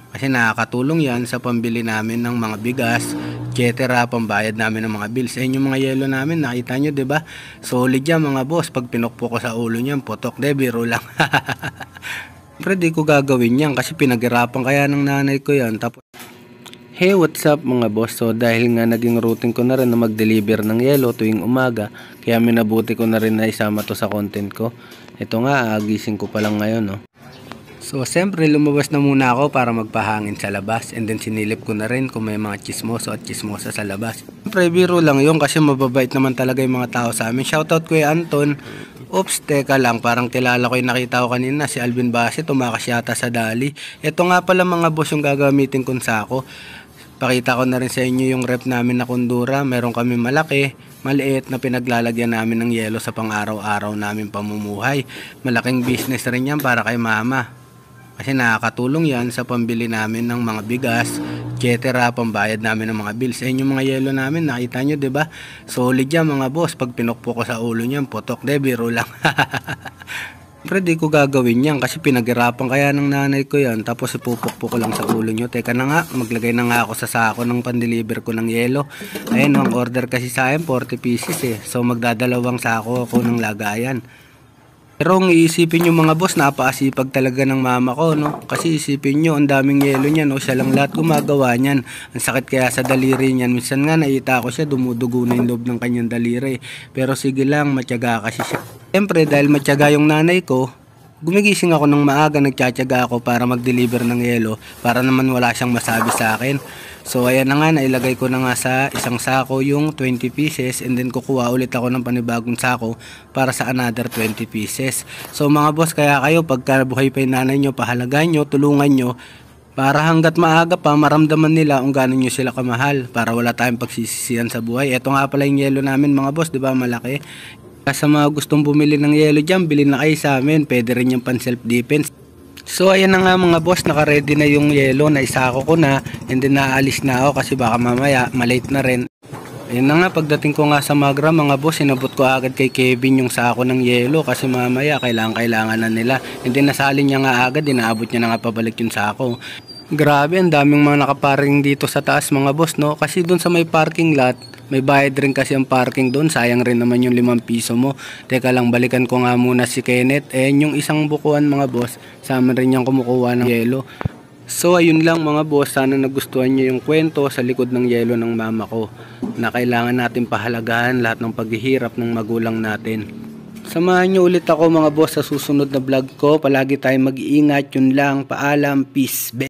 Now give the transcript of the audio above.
Kasi nakakatulong yan sa pambili namin ng mga bigas, etc. Pambayad namin ng mga bills. Ayun yung mga yelo namin, nakita nyo, 'di ba? Solid yan mga boss. Pag pinukpo ko sa ulo niyan, putok, de, biro lang. Siyempre di ko gagawin yan kasi pinaghirapan kaya ng nanay ko yan. Tapos, hey, what's up mga boss? So dahil nga naging routine ko na rin na mag-deliver ng yelo tuwing umaga, kaya minabuti ko na rin na isama to sa content ko. Ito nga, gising ko pa lang ngayon, no? So siyempre lumabas na muna ako para magpahangin sa labas, and then sinilip ko na rin kung may mga chismoso at chismosa sa labas. Siyempre biro lang yun kasi mababait naman talaga yung mga tao sa amin. Shoutout Kuya Anton. Oops, teka lang, parang kilala ko yung nakita ko kanina, si Alvin Base, tumakas yata sa dali. Ito nga pala mga boss yung gagamitin kong sako. Pakita ko na rin sa inyo yung rep namin na kundura. Meron kami malaki, maliit na pinaglalagyan namin ng yelo sa pang-araw-araw namin pamumuhay. Malaking business rin yan para kay mama. Kasi nakakatulong yan sa pambili namin ng mga bigas, etc. Pambayad namin ng mga bills. Ayun yung mga yelo namin, nakita nyo, 'di ba? Solid yan mga boss. Pag pinukpo ko sa ulo niyan, putok, de, biro lang. Siyempre di ko gagawin yan kasi pinaghirapan kaya ng nanay ko yan. Tapos ipupukpo ko lang sa ulo nyo. Teka na nga, maglagay na nga ako sa sako ng pandeliver ko ng yelo. Ayun, ang order kasi sa akin 40 pieces eh. So magdadalawang sako ako ng lagayan. Pero ang iisipin nyo mga boss, napakasipag talaga ng mama ko, no? Kasi isipin nyo, ang daming yelo niya, no? Siya lang lahat gumagawa niyan. Ang sakit kaya sa daliri niyan. Minsan nga nakita ko siya, dumudugo na yung loob ng kanyang daliri. Pero sige lang, matyaga kasi siya. Siyempre, dahil matyaga yung nanay ko, gumigising ako ng maaga, nagtsatsaga ako para mag-deliver ng yelo, para naman wala siyang masabi sa akin. So ayan na nga, nailagay ko na nga sa isang sako yung 20 pieces, and then kukuha ulit ako ng panibagong sako para sa another 20 pieces. So mga boss, kaya kayo pagka buhay pa yung nanay nyo, pahalagaan nyo, tulungan nyo, para hanggat maaga pa maramdaman nila kung gaano nyo sila kamahal, para wala tayong pagsisisihan sa buhay. Ito nga pala yung yelo namin mga boss, di ba, malaki. Sa mga gustong bumili ng yelo dyan, bilhin na kayo sa amin. Pwede rin yung pan self defense. So ayan na nga mga boss, naka-ready na yung yelo, na isako ko na, and then naalis na ako kasi baka mamaya malate na rin. Ayan na nga, pagdating ko nga sa Magra mga boss, sinabot ko agad kay Kevin yung sako ng yelo kasi mamaya kailangan na nila. And then nasalin niya nga agad, inaabot niya na nga pabalik yung sako. Grabe, ang daming mga nakaparing dito sa taas mga boss, no? Kasi doon sa may parking lot, may bayad rin kasi ang parking doon. Sayang rin naman yung 5 piso mo. Teka lang, balikan ko nga muna si Kenneth. Yung isang bukuan mga boss, sa amin rin yung kumukuha ng yelo. So ayun lang mga boss, sana nagustuhan nyo yung kwento sa likod ng yelo ng mama ko, na kailangan natin pahalagahan lahat ng paghihirap ng magulang natin. Samahan nyo ulit ako mga boss sa susunod na vlog ko. Palagi tayong mag-iingat. Yun lang, paalam, peace.